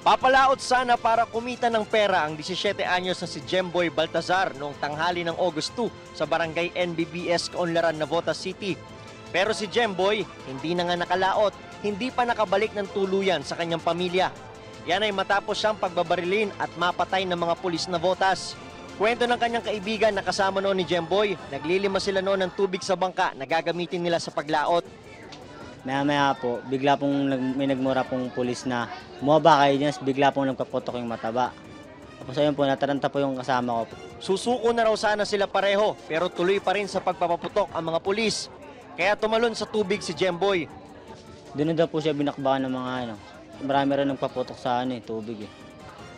Papalaot sana para kumita ng pera ang 17 anyos na si Jemboy Baltazar noong tanghali ng August 2 sa barangay NBBS Kaunlaran, Navotas City. Pero si Jemboy hindi na nga nakalaot, hindi pa nakabalik ng tuluyan sa kanyang pamilya. Yan ay matapos siyang pagbabarilin at mapatay ng mga pulis Navotas. Kwento ng kanyang kaibigan na kasama noon ni Jemboy, naglilima sila noon ng tubig sa bangka na gagamitin nila sa paglaot. Maya-maya po, bigla pong may nagmura pong pulis na bumaba kayo dyan, bigla pong nagpaputok yung mataba. Tapos ayun po, nataranta po yung kasama ko. Susuko na raw sana sila pareho pero tuloy pa rin sa pagpapaputok ang mga pulis. Kaya tumalon sa tubig si Jemboy. Doon na daw po siya binakbakan ng mga marami rin nagpaputok sa tubig.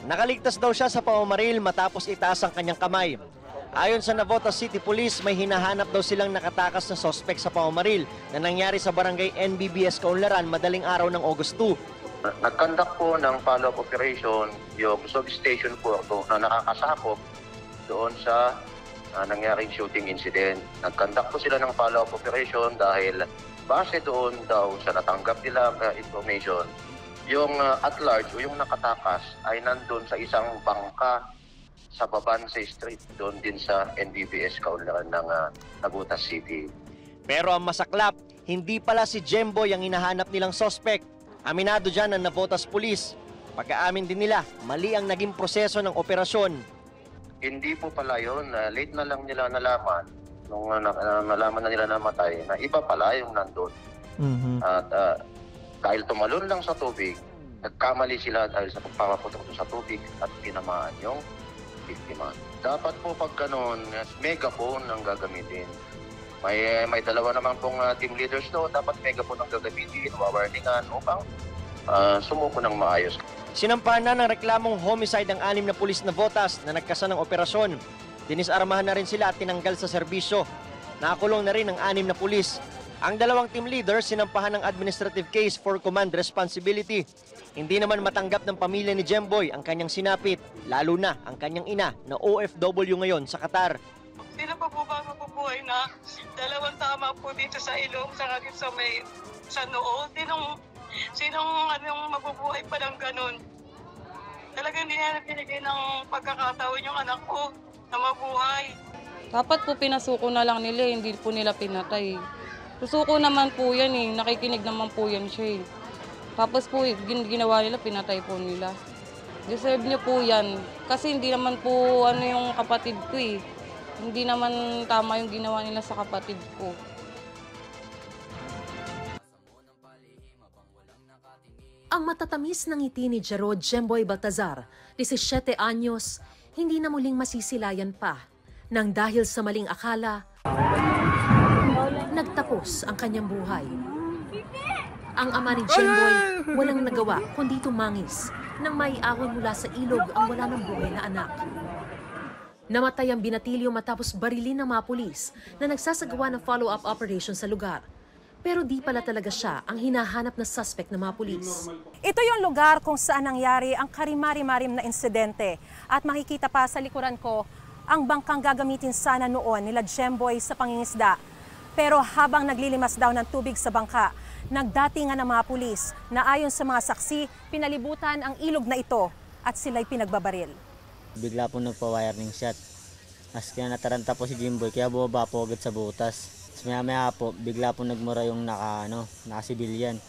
Nakaligtas daw siya sa pamamaril matapos itaas ang kanyang kamay. Ayon sa Navotas City Police, may hinahanap daw silang nakatakas na sospek sa pamamaril na nangyari sa barangay NBBS Kaunlaran madaling araw ng August 2. Nag-conduct po ng follow-up operation yung substation po na nakakasakop doon sa nangyaring shooting incident. Nag-conduct po sila ng follow-up operation dahil base doon daw sa natanggap nilang information, yung at large o yung nakatakas ay nandun sa isang bangka sa Babanse Street, doon din sa NBBS Kaunlaran ng Navotas City. Pero ang masaklap, hindi pala si Jemboy ang hinahanap nilang sospek. Aminado dyan ang Navotas Police. Pagkaamin din nila, mali ang naging proseso ng operasyon. Hindi po pala yun. Late na lang nila nalaman, nung nalaman na nila namatay, na iba pala yung nandun. At dahil tumalon lang sa tubig, nagkamali sila dahil sa pagpapaputok sa tubig at tinamaan yung biktima. Dapat po pag ganun, megaphone ang gagamitin. May dalawa naman pong team leaders doon, dapat megaphone ang gagamitin, wawarningan upang sumuko ng maayos. Sinampahan na ng reklamong homicide ang 6 na pulis Navotas na nagkasa ng operasyon. Dinisarmahan na rin sila at tinanggal sa serbisyo. Nakakulong na rin ang 6 na pulis. Ang 2 team leaders sinampahan ng administrative case for command responsibility. Hindi naman matanggap ng pamilya ni Jemboy ang kanyang sinapit, lalo na ang kanyang ina na OFW ngayon sa Qatar. Sino pa po ba mabubuhay na 2 tama po dito sa ilong, sa noo? Sinong mabubuhay pa ng ganun? Talagang hindi na binigay ng pagkakataon yung anak ko na mabuhay. Dapat po pinasuko na lang nila, hindi po nila pinatay. Susuko naman po yan nakikinig naman po yan siya Tapos po ginawa nila, pinatay po nila. Deserve niya po yan. Kasi hindi naman po yung kapatid ko Hindi naman tama yung ginawa nila sa kapatid ko. Ang matatamis ng ngiti ni Jerod Jemboy Baltazar, 17 anyos, hindi na muling masisilayan pa nang dahil sa maling akala, nagtapos ang kanyang buhay. Ang ama ni Jemboy walang nagawa kundi tumangis nang maiahon mula sa ilog ang wala ng buhay na anak. Namatay ang binatilyo matapos barilin ng mga pulis na nagsasagawa ng follow-up operation sa lugar. Pero di pala talaga siya ang hinahanap na suspect ng mga pulis. Ito yung lugar kung saan nangyari ang karimari-marim na insidente. At makikita pa sa likuran ko ang bangkang gagamitin sana noon nila Jemboy sa pangingisda. Pero habang naglilimas daw ng tubig sa bangka, nagdatingan ng mga pulis na ayon sa mga saksi, pinalibutan ang ilog na ito at sila'y pinagbabaril. Bigla po nagpa-wiring shot. As kaya nataranta po si Jemboy, kaya bumaba po agad sa butas. Maya-maya po, bigla po nagmura yung naka-civilian.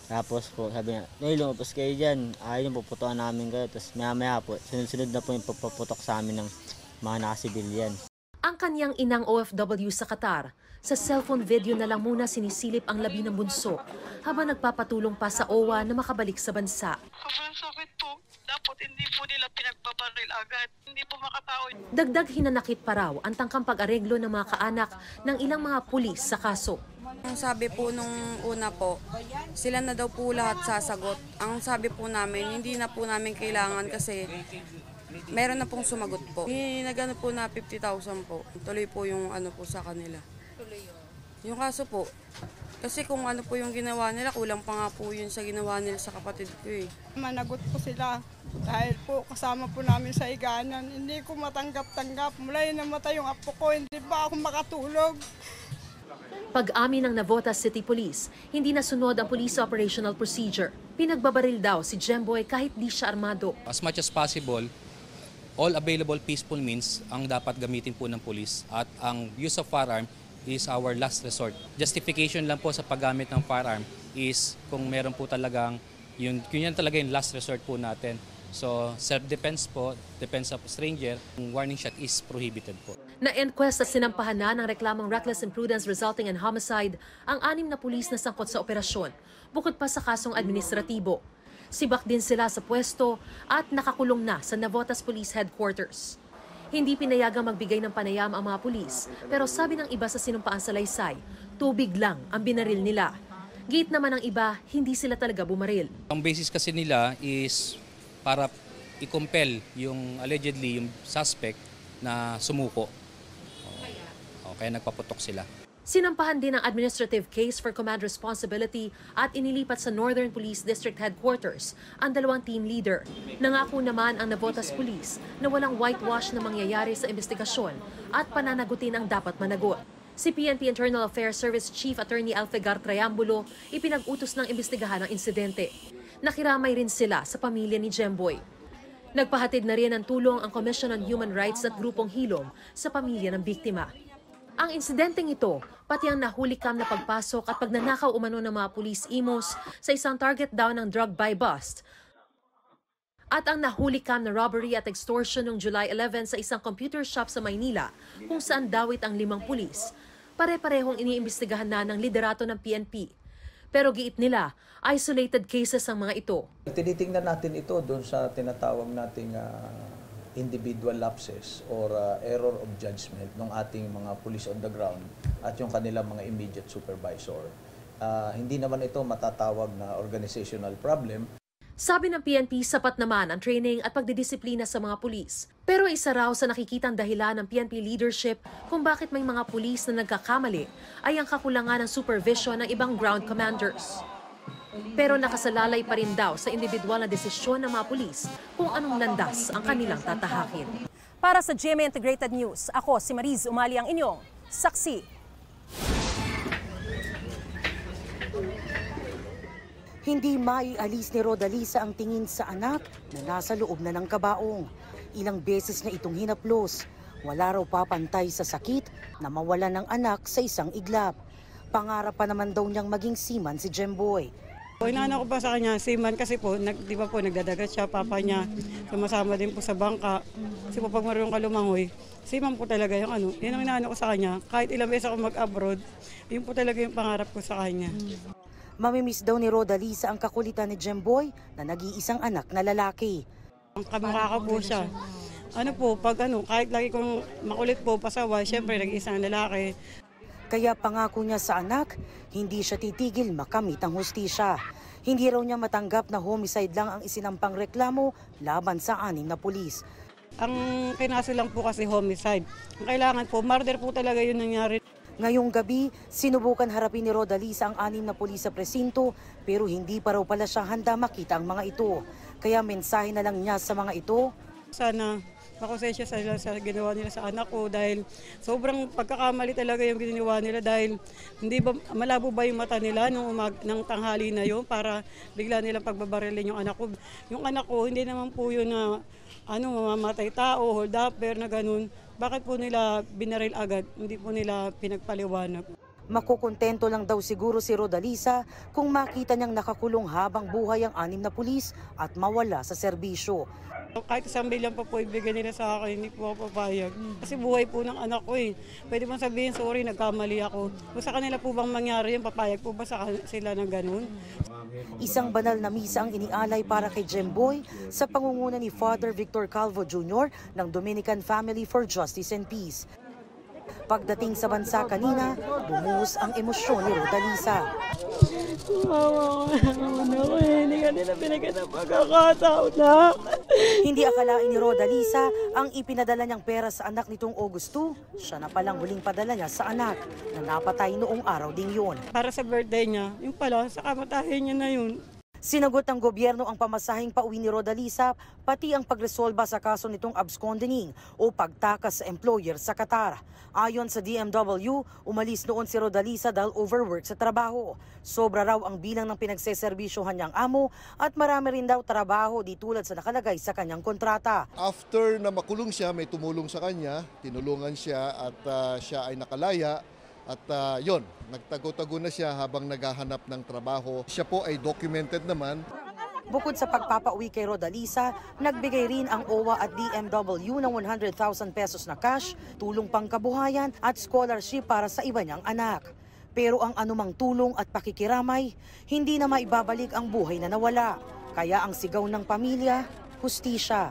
Tapos po, sabi niya, lumabas kayo dyan, ayaw yung puputuan namin kayo. Tapos maya-maya po, sunod-sunod na po yung pagpaputok sa amin ng mga naka-civilian. Ang kanyang inang OFW sa Qatar, sa cellphone video na lang muna sinisilip ang labi ng bunso habang nagpapatulong pa sa OWA na makabalik sa bansa. Sobrang sakit po. Dapat hindi po nila pinagbabaril agad. Hindi po makatao. Dagdag hinanakit pa raw ang tangkang pag-areglo ng mga kaanak ng ilang mga pulis sa kaso. Ang sabi po nung una po, sila na daw po lahat sasagot. Ang sabi po namin, hindi na po namin kailangan kasi meron na pong sumagot po. Nagano po na 50,000 po. Tuloy po yung po sa kanila. Yung kaso po, kasi kung ano po yung ginawa nila, kulang pa nga po yun sa ginawa nila sa kapatid ko Managot po sila dahil po kasama po namin sa higanan. Hindi ko matanggap-tanggap. Mula yun namatay yung apo ko, hindi ba ako makatulog? Pag-amin ng Navotas City Police, hindi nasunod ang police operational procedure. Pinagbabaril daw si Jemboy kahit di siya armado. As much as possible, all available peaceful means ang dapat gamitin po ng police at ang use of firearm is our last resort. Justification lang po sa paggamit ng firearm is kung meron po talagang yun talaga yung last resort po natin. So self-defense po, defense of stranger, warning shot is prohibited po. Na-enquest at sinampahan na ng reklamong reckless imprudence resulting in homicide ang 6 na pulis na sangkot sa operasyon, bukod pa sa kasong administratibo. Sibak din sila sa pwesto at nakakulong na sa Navotas Police Headquarters. Hindi pinayagang magbigay ng panayam ang mga pulis, pero sabi ng iba sa sinumpaan sa laysay, tubig lang ang binaril nila. Gate naman ng iba, hindi sila talaga bumaril. Ang basis kasi nila is para i-compel yung allegedly yung suspect na sumuko. Kaya nagpaputok sila. Sinampahan din ang administrative case for command responsibility at inilipat sa Northern Police District Headquarters ang 2 team leader. Nangako naman ang Navotas Police na walang whitewash na mangyayari sa investigasyon at pananagutin ang dapat managot. Si PNP Internal Affairs Service Chief Attorney Alfegar Triambulo ipinag-utos ng imbestigahan ang insidente. Nakiramay rin sila sa pamilya ni Jemboy. Nagpahatid na rin ng tulong ang Commission on Human Rights at Grupong Hilom sa pamilya ng biktima. Ang insidenteng ito, pati ang nahulikam na pagpasok at pagnanakaw umano ng mga police imos sa isang target daw ng drug buy bust, at ang nahulikam na robbery at extortion noong July 11 sa isang computer shop sa Maynila kung saan dawit ang 5 pulis, pare-parehong iniimbestigahan na ng liderato ng PNP. Pero giit nila, isolated cases ang mga ito. Tinitingnan natin ito doon sa tinatawag nating individual lapses or error of judgment ng ating mga police on the ground at yung kanilang mga immediate supervisor. Hindi naman ito matatawag na organizational problem. Sabi ng PNP, sapat naman ang training at pagdidisiplina sa mga pulis. Pero isa raw sa nakikitang dahilan ng PNP leadership kung bakit may mga pulis na nagkakamali ay ang kakulangan ng supervision ng ibang ground commanders. Pero nakasalalay pa rin daw sa individual na desisyon ng mga pulis kung anong landas ang kanilang tatahakin. Para sa GMA Integrated News, ako si Mariz Umali ang inyong saksi. Hindi maialis ni Rodalisa ang tingin sa anak na nasa loob na ng kabaong. Ilang beses na itong hinaplos. Wala raw papantay sa sakit na mawalan ng anak sa isang iglap. Pangarap pa naman daw niyang maging seaman si Jemboy. Inaano ko pa sa kanya, seaman kasi po, di ba po nagdadagat siya, papa niya, sumasama din po sa bangka. Kasi po pag marunong ka lumangoy, seaman po talaga yung ano. Yun ang inaano ko sa kanya, kahit ilang beses ako mag-abroad, yun po talaga yung pangarap ko sa kanya. Mamimiss daw ni Rodalisa ang kakulitan ni Jemboy na nag-iisang anak na lalaki. Ang kamukha ko po siya. Ano po, pag ano, kahit lagi kong makulit po, pasaway, syempre nag-iisang lalaki. Kaya pangako niya sa anak, hindi siya titigil makamit ang hustisya. Hindi raw niya matanggap na homicide lang ang isinampang reklamo laban sa 6 na pulis. Ang kinaso lang po kasi homicide. Ang kailangan po, murder po talaga yun nangyari. Ngayong gabi, sinubukan harapin ni Rodalisa ang 6 na pulis sa presinto pero hindi pa raw pala siya handa makita ang mga ito. Kaya mensahe na lang niya sa mga ito. Sana makonsensya sila sa ginawa nila sa anak ko dahil sobrang pagkakamali talaga yung ginawa nila dahil hindi ba malabo ba yung mata nila nung ng tanghali na yun para bigla nilang pagbabarilin yung anak ko. Yung anak ko hindi naman po yun na mamamatay tao, hold upper na ganun. Bakit po nila binaril agad? Hindi po nila pinagpaliwanag. Makukontento lang daw siguro si Rodalisa kung makita niyang nakakulong habang buhay ang 6 na pulis at mawala sa serbisyo. Kahit 1 milyon pa po ibigay nila sa akin, hindi po ako papayag. Kasi buhay po ng anak ko eh. Pwede bang sabihin, sorry, nagkamali ako. Kung sa kanila po bang mangyari yun, papayag po ba sila ng ganun? Isang banal na misa ang inialay para kay Jemboy sa pangunguna ni Father Victor Calvo Jr. ng Dominican Family for Justice and Peace. Pagdating sa bansa kanina, bumuhos ang emosyon ni Rodalisa. Hindi ka nila binigyan ng pagkakataon na. Hindi akalain ni Rodalisa ang ipinadala niyang pera sa anak nitong August 2. Siya na palang huling padala niya sa anak na napatay noong araw ding yun. Para sa birthday niya, yung pala, sa kamatayan niya na yun. Sinagot ng gobyerno ang pamasahing pauwi ni Rodalisa, pati ang pagresolba sa kaso nitong absconding o pagtakas sa employer sa Qatar. Ayon sa DMW, umalis noon si Rodalisa dahil overwork sa trabaho. Sobra raw ang bilang ng pinagseserbisyohan niyang amo at marami rin daw trabaho di tulad sa nakalagay sa kanyang kontrata. After na makulong siya, may tumulong sa kanya, tinulungan siya at siya ay nakalaya. At yon, nagtago-tago na siya habang naghahanap ng trabaho. Siya po ay documented naman. Bukod sa pagpapauwi kay Rodalisa, nagbigay rin ang OWA at DMW ng 100,000 pesos na cash, tulong pangkabuhayan at scholarship para sa iba niyang anak. Pero ang anumang tulong at pakikiramay, hindi na maibabalik ang buhay na nawala. Kaya ang sigaw ng pamilya, hustisya.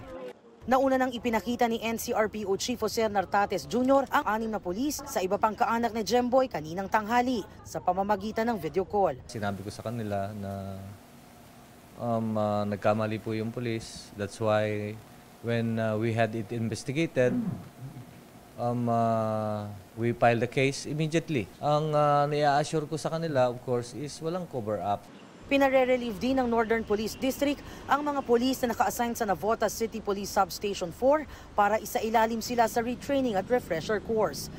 Nauna nang ipinakita ni NCRPO Chief Jose Nartates Jr. ang 6 na pulis sa iba pang kaanak ni Jemboy kaninang tanghali sa pamamagitan ng video call. Sinabi ko sa kanila na nagkamali po yung pulis. That's why when we had it investigated, we filed the case immediately. Ang nia-assure ko sa kanila, of course, is walang cover-up. Pinare-relieve din ng Northern Police District ang mga polis na naka-assign sa Navotas City Police Substation 4 para isailalim sila sa retraining at refresher course.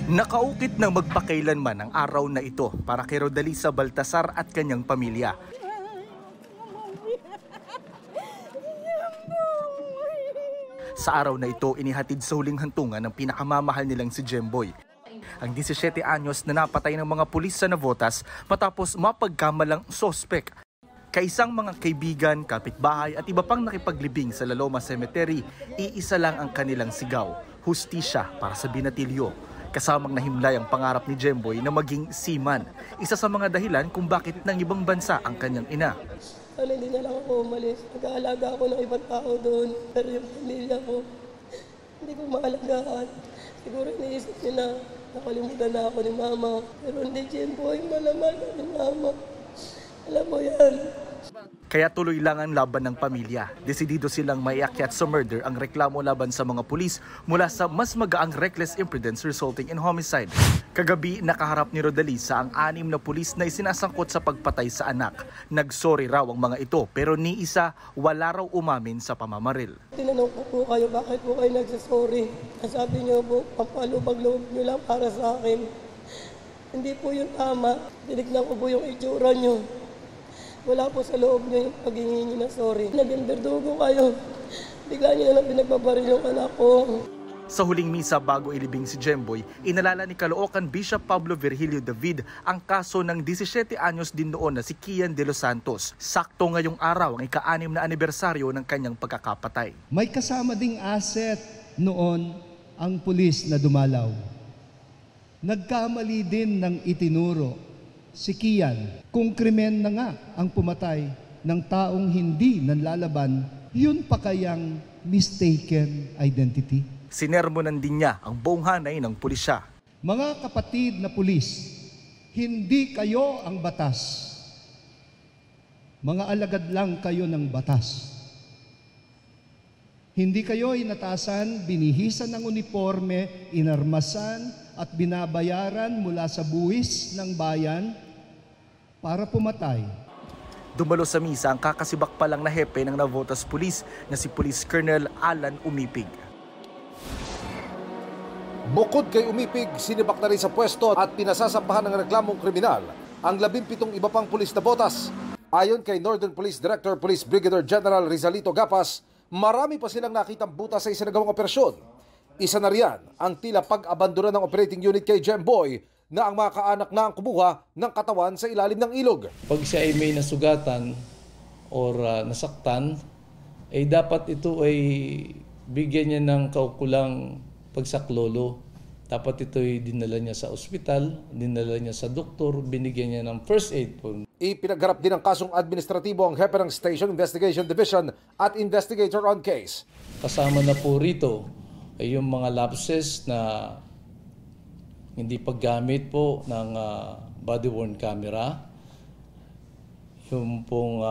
Nakaukit ng magpakailanman ang araw na ito para kay Rodalisa Baltasar at kanyang pamilya. Sa araw na ito, inihatid sa huling hantungan ng pinakamamahal nilang si Jemboy. Ang 17 anyos na napatay ng mga pulis sa Navotas matapos mapagkamalang sospek. Kaisang mga kaibigan, kapitbahay at iba pang nakipaglibing sa Laloma Cemetery, iisa lang ang kanilang sigaw, hustisya para sa binatilyo. Kasamang nahimlay ang pangarap ni Jemboy na maging seaman, isa sa mga dahilan kung bakit ng ibang bansa ang kanyang ina. Sana hindi na lang ako umalis. Nag-aalaga ako ng ibang tao doon. Pero yung pamilya ko, hindi ko maalagaan. Siguro iniisip nila, nakalimutan na ako ni Mama. Pero hindi, Jemboy, malaman ni Mama. Alam mo yan. Kaya tuloy lang ang laban ng pamilya. Desidido silang maiakyat sa murder ang reklamo laban sa mga pulis mula sa mas magaang reckless imprudence resulting in homicide. Kagabi, nakaharap ni Rodalisa ang 6 na pulis na isinasangkot sa pagpatay sa anak. Nagsorry raw ang mga ito pero ni isa wala raw umamin sa pamamaril. Tinanong ko po kayo, bakit po kayo nagsasorry? Sabi niyo po, pampalubag-loob niyo lang para sa akin. Hindi po yun tama. Tinignan ko po yung itsura niyo. Wala po sa loob niyo yung paghingi na sorry. Naging berdugo kayo. Bigla niyo na lang pinagbabaril yung anak ko. Sa huling misa bago ilibing si Jemboy, inalala ni Caloocan Bishop Pablo Virgilio David ang kaso ng 17 anyos din noon na si Kian de los Santos. Sakto ngayong araw ang ika-6 na anibersaryo ng kanyang pagkakapatay. May kasama ding asset noon ang pulis na dumalaw. Nagkamali din ng itinuro si Kian. Kung krimen na nga ang pumatay ng taong hindi nanlalaban, yun pa kayang mistaken identity? Sinermonan din niya ang buong hanay ng pulisya. Mga kapatid na pulis, hindi kayo ang batas. Mga alagad lang kayo ng batas. Hindi kayo inatasan, binihisan ng uniforme, inarmasan at binabayaran mula sa buwis ng bayan para pumatay. Dumalo sa misa ang kakasibak pa lang na hepe ng Navotas Police na si Police Colonel Alan Umipig. Bukod kay Umipig, sinibak na rin sa pwesto at pinasasampahan ng reklamong kriminal ang 17 iba pang pulis na botas. Ayon kay Northern Police Director Police Brigadier General Rizalito Gapas, marami pa silang nakitang butas sa isinagawang operasyon. Isa na riyan ang tila pag-abandona ng operating unit kay Jemboy na ang mga kaanak na ang kumuha ng katawan sa ilalim ng ilog. Pag siya ay may nasugatan or nasaktan, ay dapat ito ay bigyan niya ng kaukulang pagsaklolo. Dapat ito ay dinala niya sa ospital, dinala niya sa doktor, binigyan niya ng first aid. Ipinagharap din ang kasong administratibo ang hepe ng Station Investigation Division at investigator on case. Kasama na po rito ay yung mga lapses na hindi paggamit po ng body-worn camera, yung pong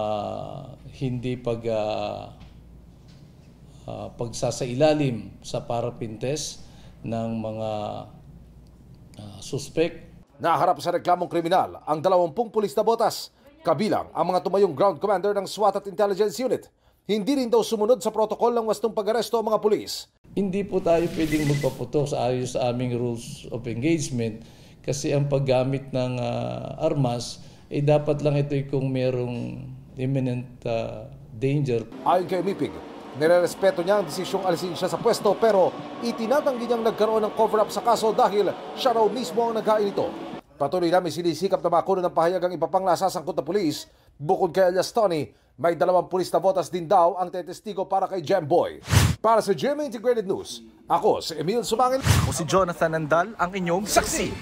hindi pagsasailalim sa paraffin test ng mga suspect. Naharap sa reklamong kriminal ang 20 pulis na botas, kabilang ang mga tumayong ground commander ng SWAT at Intelligence Unit. Hindi rin daw sumunod sa protocol ng wastong pag-aresto ang mga pulis. Hindi po tayo pwedeng magpaputok sa ayos sa aming rules of engagement kasi ang paggamit ng armas ay dapat lang ito kung merong imminent danger. Ayon kay Umipig, nirerespeto niya ang desisyong alisin siya sa pwesto pero itinatanggi niyang nagkaroon ng cover-up sa kaso dahil siya raw mismo ang naghain ito. Patuloy namin sinisikap na makuno ng pahayag ang iba pang nasasangkot na pulis. Bukod kay Elias Tony, may 2 pulis na botas din daw ang tetestigo para kay Gemboy. Para sa GMA Integrated News, ako si Emil Sumangil. Ako si Jonathan Nandal, ang inyong saksi.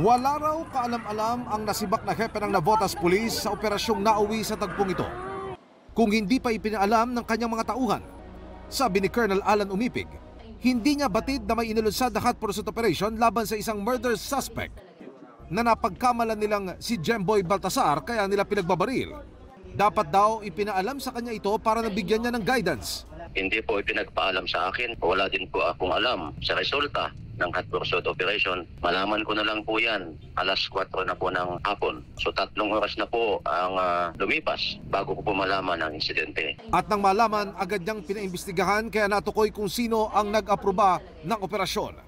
Wala raw kaalam-alam ang nasibak na hepe ng Navotas Police sa operasyong nauwi sa tagpong ito. Kung hindi pa ipinaalam ng kanyang mga tauhan, sabi ni Colonel Alan Umipig, hindi niya batid na may inilunsad na hot pursuit operation laban sa isang murder suspect na napagkamalan nilang si Gemboy Baltasar kaya nila pinagbabaril. Dapat daw ipinaalam sa kanya ito para nabigyan niya ng guidance. Hindi po ipinagpaalam sa akin. Wala din po akong alam sa resulta ng hot pursuit operation. Malaman ko na lang po yan. 4:00 na po ng hapon. So 3 oras na po ang lumipas bago ko po malaman ang insidente. At nang malaman, agad niyang pinaimbestigahan kaya natukoy kung sino ang nag-aproba ng operasyon.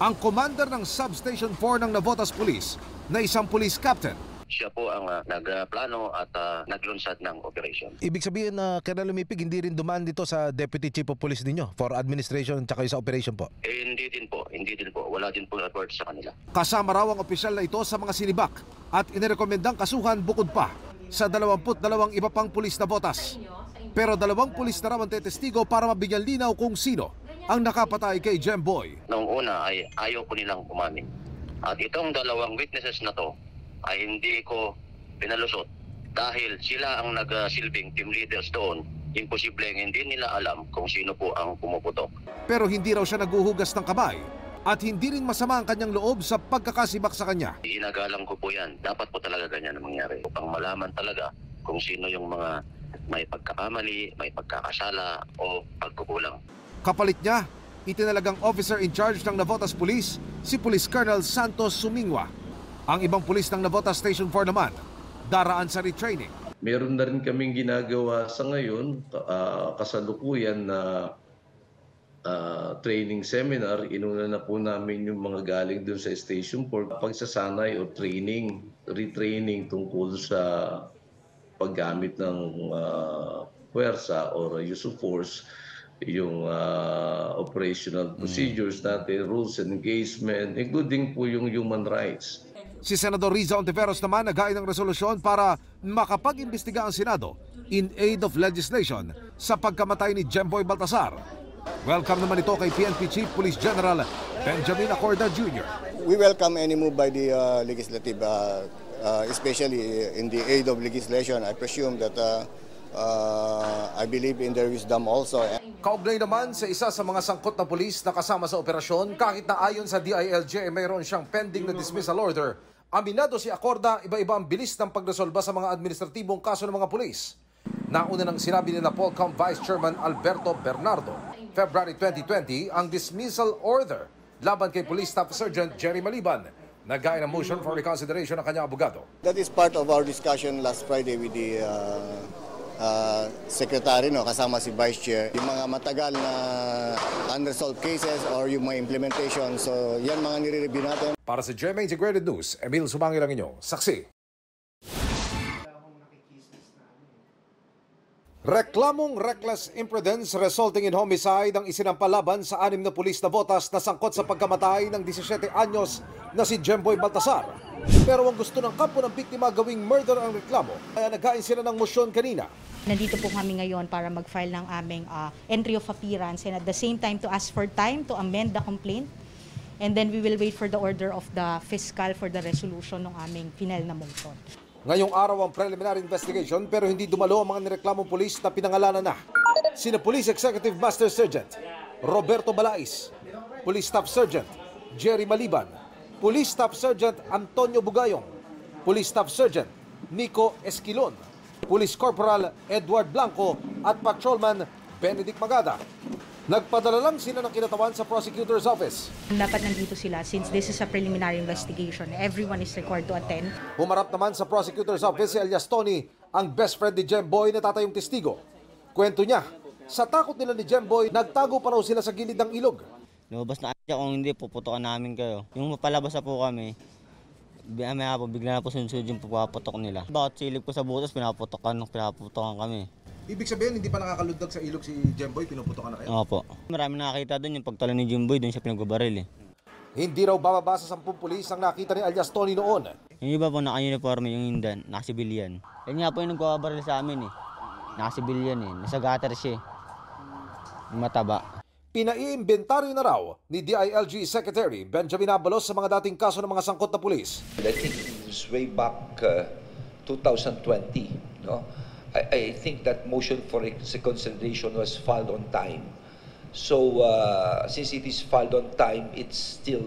Ang commander ng Substation 4 ng Navotas Police na isang police captain. Siya po ang nagplano at naglunsad ng operation. Ibig sabihin na Colonel Umipig hindi rin dumaan dito sa Deputy Chief of Police ninyo for administration at sa operation po? Hindi din po. Wala din po report sa kanila. Kasama raw ang opisyal na ito sa mga sinibak at inirekomendang kasuhan bukod pa sa 22 iba pang pulis na botas. Pero 2 pulis na raw ang tetestigo para mabigyan linaw kung sino ang nakapatay kay Gemboy. Noong una ay ayaw ko nilang umamin. At itong 2 witnesses na to ay hindi ko pinalusot dahil sila ang nagsilbing team leaders doon. Imposibleng hindi nila alam kung sino po ang pumuputok. Pero hindi raw siya naguhugas ng kamay at hindi rin masama ang kanyang loob sa pagkakasibak sa kanya. Inagalang ko po yan. Dapat po talaga ganyan ang mangyari upang malaman talaga kung sino yung mga may pagkakamali, may pagkakasala o pagkukulang. Kapalit niya, itinalagang officer in charge ng Navotas Police, si Police Colonel Santos Sumingwa. Ang ibang pulis ng Navotas Station 4 naman, daraan sa retraining. Meron na rin kaming ginagawa sa ngayon, kasalukuyan na training seminar. Inuna na po namin yung mga galing doon sa Station 4, pagsasanay o training, retraining tungkol sa paggamit ng puwersa or use of force, yung operational procedures natin, rules and engagement, including po yung human rights. Si Senador Riza Ontiveros naman naghain ng resolusyon para makapag-imbestiga ang Senado in aid of legislation sa pagkamatay ni Gemboy Baltasar. Welcome naman ito kay PNP Chief Police General Benjamin Acorda Jr. We welcome any move by the legislative, especially in the aid of legislation. I presume that I believe in their wisdom also. Kaugnay naman sa isa sa mga sangkot na pulis na kasama sa operasyon, kahit na ayon sa DILG ay mayroon siyang pending na dismissal order, aminado si Acorda, iba-iba ang bilis ng pagresolba sa mga administratibong kaso ng mga pulis. Nauna nang sinabi nila Polcom Vice Chairman Alberto Bernardo, February 2020, ang dismissal order laban kay Police Staff Sergeant Jerry Maliban. Naghain ng motion for reconsideration ng kanyang abogado. That is part of our discussion last Friday with the Secretary, kasama si Vice Chair. Yung mga matagal na unresolved cases or yung mga implementation, so yan mga nire-review natin. Para sa GMA Integrated News, Emil Sumangil ang inyong saksi. Reklamong reckless imprudence resulting in homicide ang isinampalaban sa 6 na pulis na botas na sangkot sa pagkamatay ng 17 anyos na si Gemboy Baltasar. Pero ang gusto ng kampo ng biktima gawing murder ang reklamo, kaya naghain sila ng motion kanina. Nandito po kami ngayon para mag-file ng aming entry of appearance and at the same time to ask for time to amend the complaint. And then we will wait for the order of the fiscal for the resolution ng aming final na motion. Ngayong araw ang preliminary investigation pero hindi dumalo ang mga nireklamong pulis na pinangalanan na. Sina Police Executive Master Sergeant Roberto Balais, Police Staff Sergeant Jerry Maliban, Police Staff Sergeant Antonio Bugayong, Police Staff Sergeant Nico Esquilon, Police Corporal Edward Blanco at Patrolman Benedict Magada. Nagpadala lang sila ng kinatawan sa prosecutor's office. Dapat nandito sila since this is a preliminary investigation. Everyone is required to attend. Humarap naman sa prosecutor's office si alias Tony, ang best friend ni Jemboy na tatayong testigo. Kwento niya, sa takot nila ni Jemboy, nagtago pa raw sila sa gilid ng ilog. Lumabas na siya, kung hindi, puputokan namin kayo. Yung mapalabas na po kami, maya po, bigla na po sunod yung puputok nila. Bakit silip ko sa butas, pinaputokan kami. Ibig sabihin, hindi pa nakakalundag sa ilog si Jemboy, pinuputokan na kayo? Opo. Marami nakakita doon yung pagtalo ni Jemboy, doon siya pinagbabaril eh. Hindi raw bababa sa 10 pulis ang nakita ni alias Tony noon. Yung iba po naka-uniforme, yung hindan, naka-civilian. Yan nga po yung nagbabaril sa amin eh. Naka-civilian eh, nasa gutter siya eh. Mataba. Pinaiimbentaryo na raw ni DILG Secretary Benjamin Abalos sa mga dating kaso ng mga sangkot na pulis. I think it was way back 2020. No? I think that motion for reconsideration was filed on time. So since it is filed on time, it's still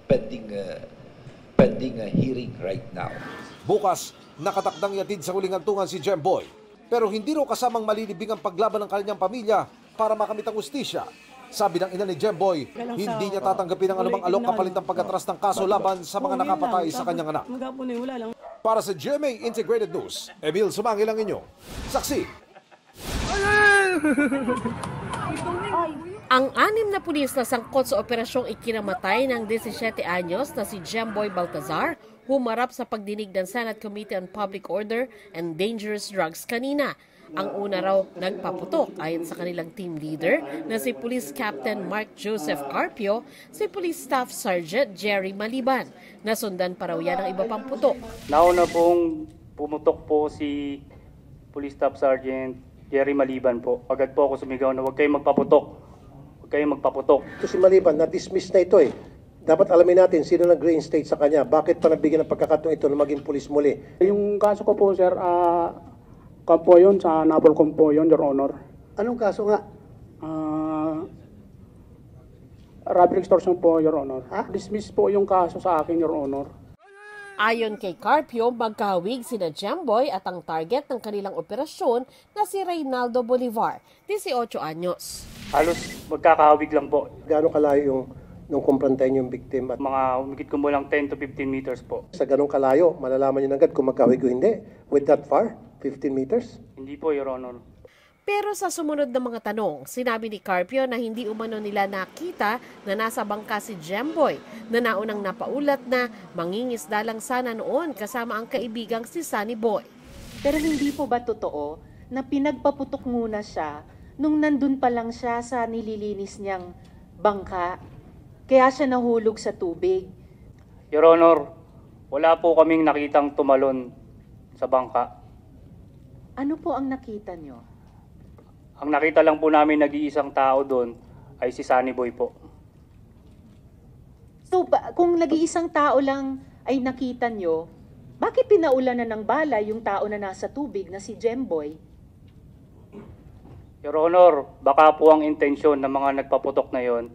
pending a hearing right now. Bukas, nakatakdang yatid sa huling hantungan si Jemboy. Pero hindi raw kasamang malilibing ang paglaban ng kanyang pamilya para makamit ang hustisya. Sabi ng ina ni Jemboy, hindi niya tatanggapin ang anumang alok kapalit ng pag-atras ng kaso laban sa mga nakapatay sa kanyang anak. Para sa GMA Integrated News, Emil Sumangil ang inyong saksi. Ang 6 na pulis na sangkot sa operasyong ikinamatay ng 17 anyos na si Jemboy Baltazar humarap sa pagdinig ng Senate Committee on Public Order and Dangerous Drugs kanina. Ang una raw nagpaputok ayon sa kanilang team leader na si Police Captain Mark Joseph Carpio, si Police Staff Sergeant Jerry Maliban. Nasundan pa raw yan ng iba pang putok. Nauna pong pumutok po si Police Staff Sergeant Jerry Maliban po. Agad po ako sumigaw na huwag kayong magpaputok. Huwag kayong magpaputok. Ito si Maliban, na-dismiss na ito eh. Dapat alamin natin sino nag-reinstate sa kanya. Bakit pa nabigyan ng pagkakataon ito na maging pulis muli? Yung kaso ko po, sir, kampo yun, sa Napolcom po yun, Your Honor. Anong kaso nga? Robbery extortion po, Your Honor. Dismiss po yung kaso sa akin, Your Honor. Ayon kay Carpio, magkahawig sina Jemboy at ang target ng kanilang operasyon na si Reynaldo Bolivar, 18 anyos. Halos magkakahawig lang po. Gaano kalayo nung kumprantahin yung victim? At Mga umikit ko mo lang 10 to 15 meters po. sa ganong kalayo, malalaman niyo agad kung magkahawig o hindi. With that far, 15 meters? Hindi po, Your Honor. Pero sa sumunod na mga tanong, sinabi ni Carpio na hindi umano nila nakita na nasa bangka si Jemboy na naunang napaulat na mangingisda lang sana noon kasama ang kaibigang si Sunny Boy. Pero hindi po ba totoo na pinagpaputok muna siya nung nandun pa lang siya sa nililinis niyang bangka? Kaya siya nahulog sa tubig. Your Honor, wala po kaming nakitang tumalon sa bangka. Ano po ang nakita niyo? Ang nakita lang po namin nag-iisang tao doon ay si Sunny Boy po. So, kung nag-iisang tao lang ay nakita niyo, bakit pinaulan na ng bala yung tao na nasa tubig na si Jemboy? Your Honor, baka po ang intensyon ng mga nagpaputok na yon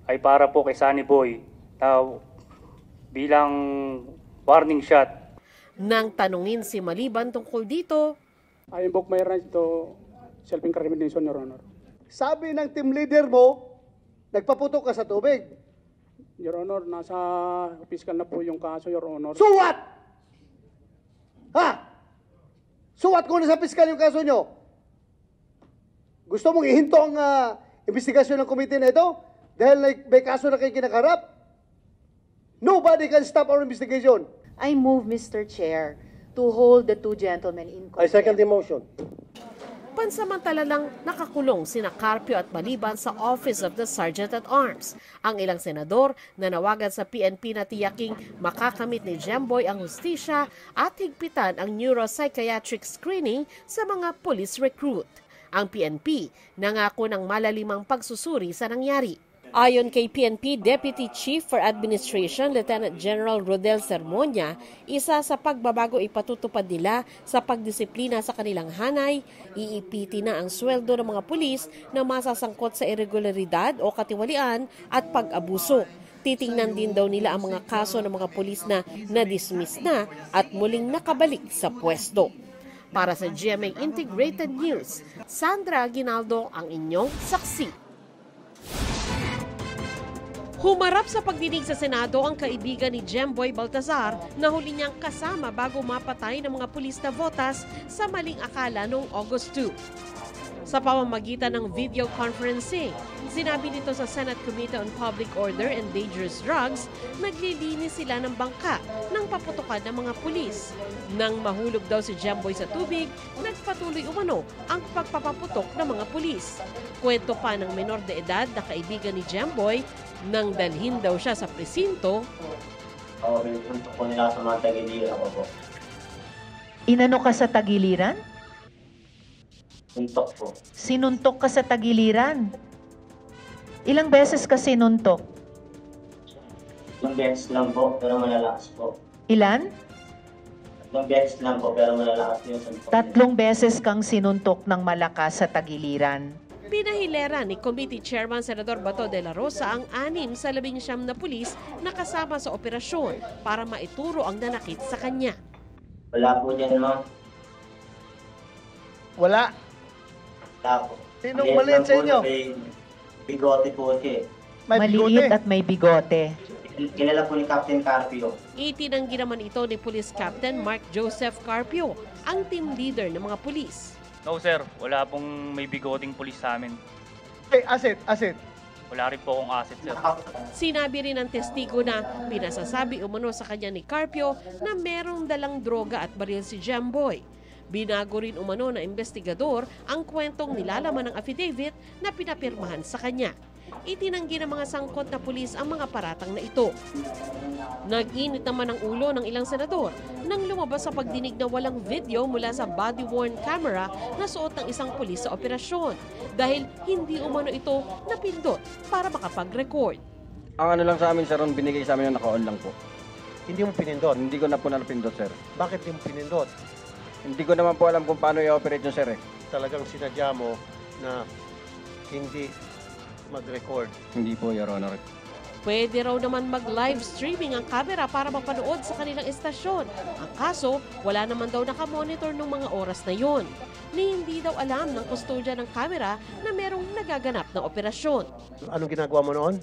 ay para po kay Sunny Boy na bilang warning shot. Nang tanungin si Maliban tungkol dito, I invoke my right to self-incrimination, Your Honor. Sabi ng team leader mo, nagpaputok ka sa tubig. Your Honor, nasa fiscal na po yung kaso, Your Honor. So what? Ha? So what kung nasa piskal yung kaso nyo? Gusto mong ihinto ang investigasyon ng komite na ito? Dahil may kaso na kayo kinakarap? Nobody can stop our investigation. I move, Mr. Chair, to hold the two gentlemen in contempt. I second the motion. pansamantala lang nakakulong sina Carpio at Maliban sa Office of the Sergeant at Arms. Ang ilang senador na nawagan sa PNP na tiyaking makakamit ni Jemboy ang hustisya at higpitan ang neuropsychiatric screening sa mga police recruit. Ang PNP nangako ng malalimang pagsusuri sa nangyari. Ayon kay PNP Deputy Chief for Administration Lieutenant General Rodel Sermonia, isa sa pagbabago ipatutupad nila sa pagdisiplina sa kanilang hanay, iipiti na ang sweldo ng mga pulis na masasangkot sa irregularidad o katiwalian at pag-abuso. Titingnan din daw nila ang mga kaso ng mga pulis na na-dismiss na at muling nakabalik sa pwesto. Para sa GMA Integrated News, Sandra Aguinaldo ang inyong saksi. Humarap sa pagdinig sa Senado ang kaibigan ni Jemboy Baltazar na huli niyang kasama bago mapatay ng mga pulis na votas sa maling akala noong August 2. Sa pamamagitan ng video conferencing, sinabi nito sa Senate Committee on Public Order and Dangerous Drugs, naglilinis sila ng bangka ng paputukan ng mga pulis. Nang mahulog daw si Jemboy sa tubig, nagpatuloy umano ang pagpapaputok ng mga pulis. Kwento pa ng menor de edad na kaibigan ni Jemboy, nang dalhin daw siya sa presinto. Pinuntok po nila sa mga tagiliran ko po. Inano ka sa tagiliran? Suntok po. Sinuntok ka sa tagiliran? Ilang beses ka sinuntok? Ilang beses lang po, pero malalakas po. Ilan? 3 beses lang po, pero malalakas yung suntok. 3 beses kang sinuntok ng malakas sa tagiliran. Pinahilera ni Committee Chairman Senador Bato de la Rosa ang 6 sa 19 na pulis na kasama sa operasyon para maituro ang nanakit sa kanya. Wala po dyan, ma'am. Wala. Wala po. Sinong maliit sa inyo? May bigote po siya. Maliit at may bigote. Kilala po ni Captain Carpio. Itinanggi naman ito ni Police Captain Mark Joseph Carpio, ang team leader ng mga pulis. No sir, wala pong may bigoting pulis sa amin. Asset. Wala rin po akong asset sir. Sinabi rin ng testigo na pinasasabi umano sa kanya ni Carpio na merong dalang droga at baril si Jemboy. Binago rin umano na investigador ang kwentong nilalaman ng affidavit na pinapirmahan sa kanya. Itinanggi ng mga sangkot na pulis ang mga paratang na ito. Nag-init naman ang ulo ng ilang senador nang lumabas sa pagdinig na walang video mula sa body-worn camera na suot ng isang pulis sa operasyon dahil hindi umano ito napindot para makapag-record. Ang ano lang sa amin sir, binigay sa amin na naka-on lang po. Hindi mo pinindot? Hindi ko na po napindot sir. Bakit hindi mo pinindot? Hindi ko naman po alam kung paano i-operate yung sir eh. Talagang sinadya mo na hindi mag-record. Hindi po, Your Honor. Pwede raw naman mag-live streaming ang kamera para mapanood sa kanilang estasyon. Ang kaso, wala naman daw nakamonitor ng mga oras na yon. Ni hindi daw alam ng kustodya ng kamera na merong nagaganap na operasyon. Anong ginagawa mo noon?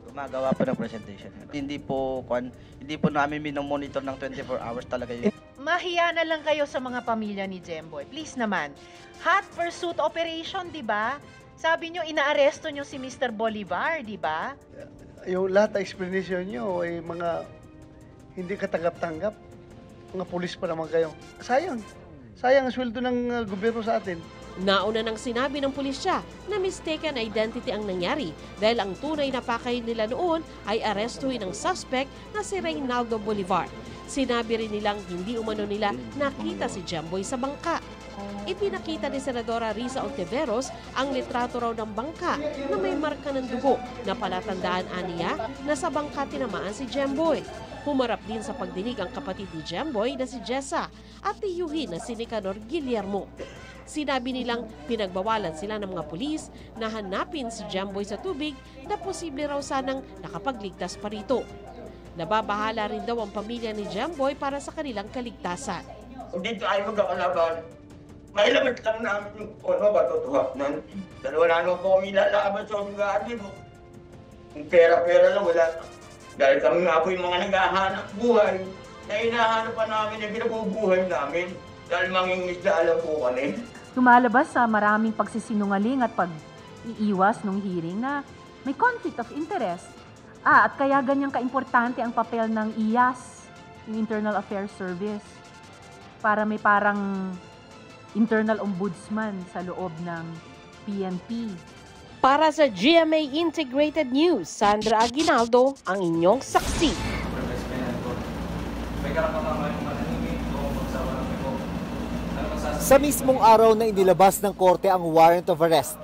Gumagawa po ng presentation. Hindi po namin minomonitor ng 24 hours talaga yun. Mahiya na lang kayo sa mga pamilya ni Jemboy. Please naman. Hot pursuit operation, di ba? Sabi nyo, inaaresto nyo si Mr. Bolivar, di ba? Yung lahat ng explanation nyo ay mga hindi katanggap-tanggap. Mga pulis pa naman kayo. Sayang. Sayang ang sweldo ng gobyerno sa atin. Nauna nang sinabi ng pulisya na mistaken identity ang nangyari dahil ang tunay na pakay nila noon ay arestuhin ang suspect na si Reynaldo Bolivar. Sinabi rin nilang hindi umano nila nakita si Jemboy sa bangka. Ipinakita ni Senadora Risa Ontiveros ang litrato raw ng bangka na may marka ng dugo na palatandaan aniya na sa bangka tinamaan si Jemboy. Humarap din sa pagdinig ang kapatid ni Jemboy na si Jessa at tiyuhin na si Nicanor Guillermo. Sinabi nilang pinagbawalan sila ng mga pulis na hanapin si Jemboy sa tubig na posible raw sanang nakapagligtas pa rito. Nababahala rin daw ang pamilya ni Jemboy para sa kanilang kaligtasan. Hindi tayo magkakalaban. May lamit lang namin yung ano ba totohanan. Dahil wala naman po kami lalaban sa umigaan mo. Kung pera-pera lang wala. Dahil kami nga po yung mga naghahanap buhay na hinahanap pa namin na binabubuhay namin. Dahil mangingisda alam po kami. Lumalabas sa maraming pagsisinungaling at pag-iiwas nung hearing na may conflict of interest. At kaya ganyang kaimportante ang papel ng IAS, yung Internal Affairs Service, para may parang internal ombudsman sa loob ng PNP. Para sa GMA Integrated News, Sandra Aguinaldo ang inyong saksi. Sa mismong araw na inilabas ng korte ang warrant of arrest,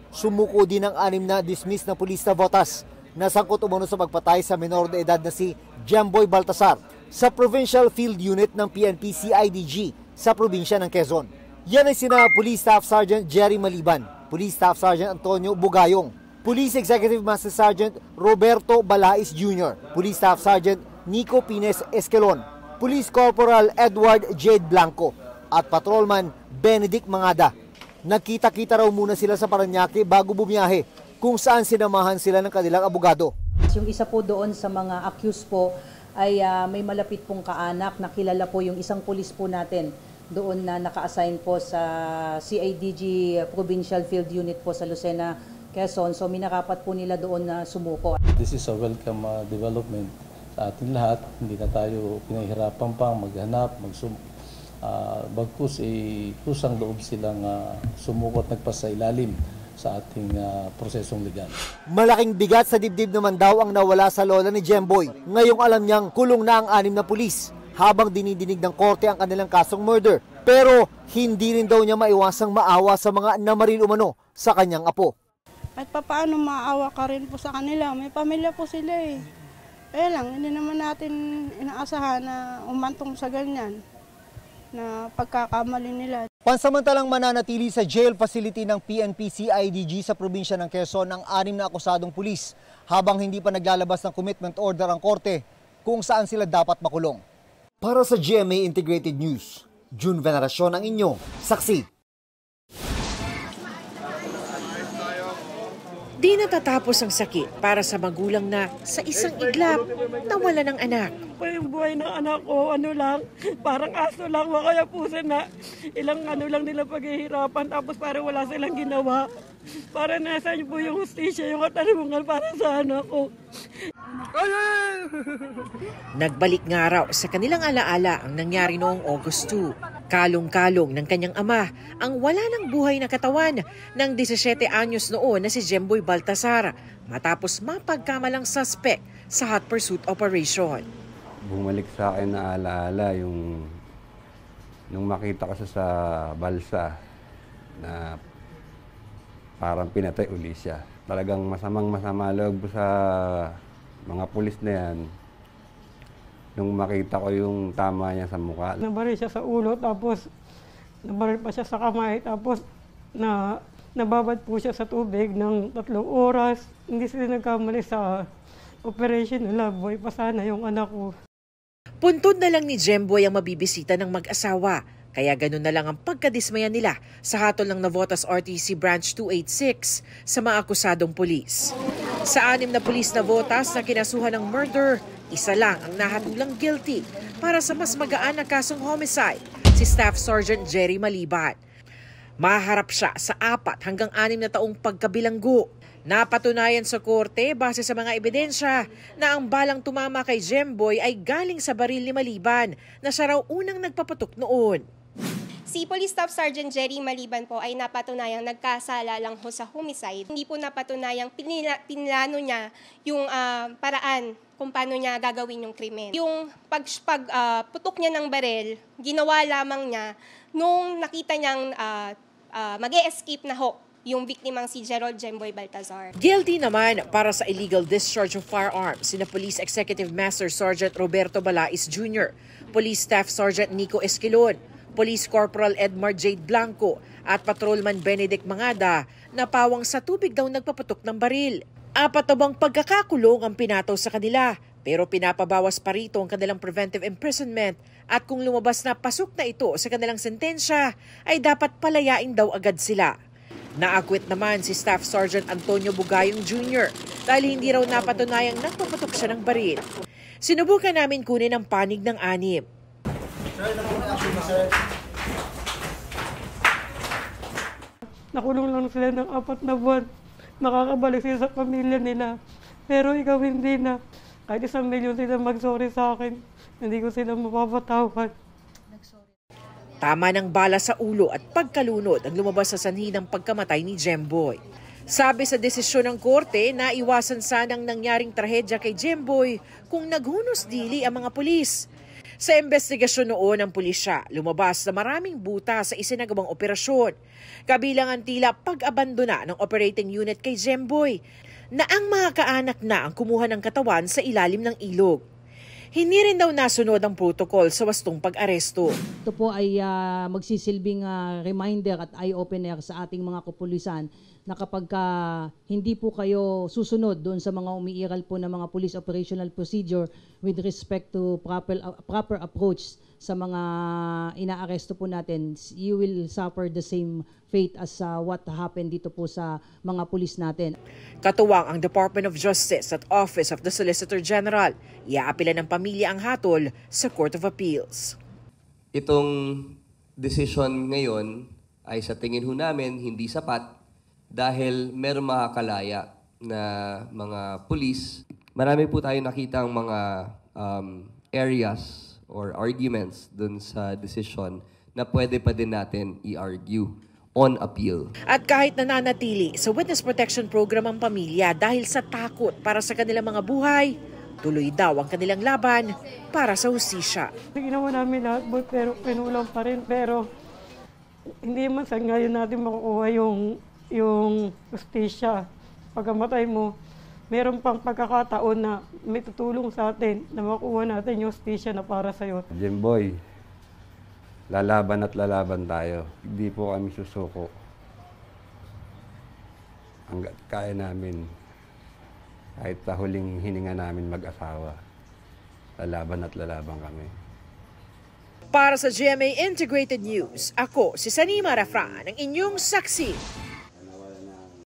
sumuko din ang 6 na dismissed na pulis na botas na sangkot umano sa pagpatay sa menor de edad na si Jemboy Baltazar sa Provincial Field Unit ng PNP CIDG sa probinsya ng Quezon. Yan ay sina Police Staff Sergeant Jerry Maliban, Police Staff Sergeant Antonio Bugayong, Police Executive Master Sergeant Roberto Balais Jr., Police Staff Sergeant Nico Pines Esquelon, Police Corporal Edward Jade Blanco at Patrolman Benedict Mangada. Nagkita-kita raw muna sila sa Parañaque bago bumiyahe, kung saan sinamahan sila ng kanilang abogado. Yung isa po doon sa mga accused po ay may malapit pong kaanak na kilala po yung isang pulis po natin doon na naka-assign po sa CIDG Provincial Field Unit po sa Lucena, Quezon. So minarapat po nila doon na sumuko. This is a welcome development sa ating lahat. Hindi na tayo pinahirapan pang maghanap, bagkus kusang loob silang sumuko at nagpasailalim sa ating prosesong legal. Malaking bigat sa dibdib naman daw ang nawala sa lola ni Jemboy. Ngayong alam niyang kulong na ang 6 na pulis habang dinidinig ng korte ang kanilang kasong murder. Pero hindi rin daw niya maiwasang maawa sa mga namaril umano sa kanyang apo. At paano maawa ka rin po sa kanila? May pamilya po sila eh. Kaya lang, hindi naman natin inaasahan na umantong sa ganyan na pagkakamali nila. Pansamantalang mananatili sa jail facility ng PNP-CIDG sa probinsya ng Quezon ang 6 na akusadong pulis habang hindi pa naglalabas ng commitment order ang korte kung saan sila dapat makulong. Para sa GMA Integrated News, June Veneracion ang inyong saksi. Di natatapos ang sakit para sa magulang na sa isang iglap nawala ng anak. Yung buhay ng anak ko, parang aso lang, kaya puso na ilang lang nila paghihirapan tapos parang wala silang ginawa. Para nasa niyo po yung hustisya, yung katarungan para sa anak ko. Nagbalik nga raw sa kanilang alaala ang nangyari noong August 2. Kalong-kalong ng kanyang ama ang wala ng buhay na katawan ng 17 anyos noon na si Jemboy Baltasar matapos mapagkamalang suspect sa hot pursuit operation. Bumalik sa akin na alaala yung nung makita ko sa balsa na parang pinatay uli siya. Talagang masama loob sa mga pulis na yan. Nung makita ko yung tama niya sa mukha. Nabaril siya sa ulo, tapos nabaril pa siya sa kamay, tapos nababad po siya sa tubig ng 3 oras. Hindi sila nagkamali sa operation nila. Boy, pasana yung anak ko. Puntod na lang ni Jemboy ang mabibisita ng mag-asawa. Kaya ganun na lang ang pagkadismaya nila sa hatol ng Navotas RTC Branch 286 sa mga akusadong pulis. Sa 6 na pulis na Navotas na kinasuhan ng murder, isa lang ang nahatulang guilty para sa mas magaan na kasong homicide, si Staff Sergeant Jerry Maliban. Maharap siya sa 4 hanggang 6 na taong pagkabilanggo. Napatunayan sa korte base sa mga ebidensya na ang balang tumama kay Jemboy ay galing sa baril ni Maliban na siya raw unang nagpaputok noon. Si Police Staff Sergeant Jerry Maliban po ay napatunayang nagkasala lang ho sa homicide. Hindi po napatunayang pinlano niya yung paraan kung paano niya gagawin yung krimen. Yung pagputok niya ng baril, ginawa lamang niya nung nakita niyang mag-e-escape na ho yung biktimang si Gerald Jemboy Baltasar. Guilty naman para sa illegal discharge of firearms sina Police Executive Master Sergeant Roberto Balais Jr., Police Staff Sergeant Nico Esquelon, Police Corporal Edmar Jade Blanco at Patrolman Benedict Mangada na pawang sa tubig daw nagpaputok ng baril. 4 na bang pagkakakulong ang pinataw sa kanila, pero pinapabawas pa rito ang kanilang preventive imprisonment at kung lumabas na pasok na ito sa kanilang sentensya ay dapat palayain daw agad sila. Naakwit naman si Staff Sergeant Antonio Bugayong Jr. dahil hindi raw napatunayang nagpaputok siya ng baril. Sinubukan namin kunin ang panig ng 6. Nakulong lang sila ng 4 na buwan. Makakabalik sila sa pamilya nila. Pero ikaw hindi na. Kahit 1 milyon sila mag-sorry sa akin, hindi ko sila mapapatawad. Tama ng bala sa ulo at pagkalunod ang lumabas sa sanhi ng pagkamatay ni Jemboy. Sabi sa desisyon ng korte na iwasan sanang nangyaring trahedya kay Jemboy kung naghunos dili ang mga pulis. Sa investigasyon noon ng pulisya, lumabas na maraming buta sa isinagawang operasyon. Kabilang ang tila pag-abandona ng operating unit kay Jemboy na ang mga kaanak na ang kumuha ng katawan sa ilalim ng ilog. hindi rin daw nasunod ang protocol sa wastong pag-aresto. Ito po ay magsisilbing reminder at eye-opener sa ating mga kapulisan na kapag hindi po kayo susunod doon sa mga umiiral po ng mga police operational procedure with respect to proper approach sa mga inaaresto po natin, you will suffer the same fate as what happened dito po sa mga pulis natin. Katuwang ang Department of Justice at Office of the Solicitor General, iaapila ng pamilya ang hatol sa Court of Appeals. Itong decision ngayon ay sa tingin ho namin hindi sapat dahil meron makakalaya na mga pulis. Marami po tayo nakita ang mga areas or arguments dun sa decision na pwede pa din natin i-argue on appeal. At kahit nananatili sa Witness Protection Program ang pamilya dahil sa takot para sa kanilang mga buhay, tuloy daw ang kanilang laban para sa hustisya. Ginawa namin lahat, pero pinulang pa rin. Pero hindi man sa ngayon natin makukuha yung hustisya. Pagkamatay mo, meron pang pagkakataon na may tutulong sa atin na makuha natin yung hustisya na para sa'yo. Jemboy, lalaban at lalaban tayo. Hindi po kami susuko. Hanggat kaya namin, kahit sa huling hininga namin mag-asawa, lalaban at lalaban kami. Para sa GMA Integrated News, ako si Sanima Rafran, ang inyong saksi.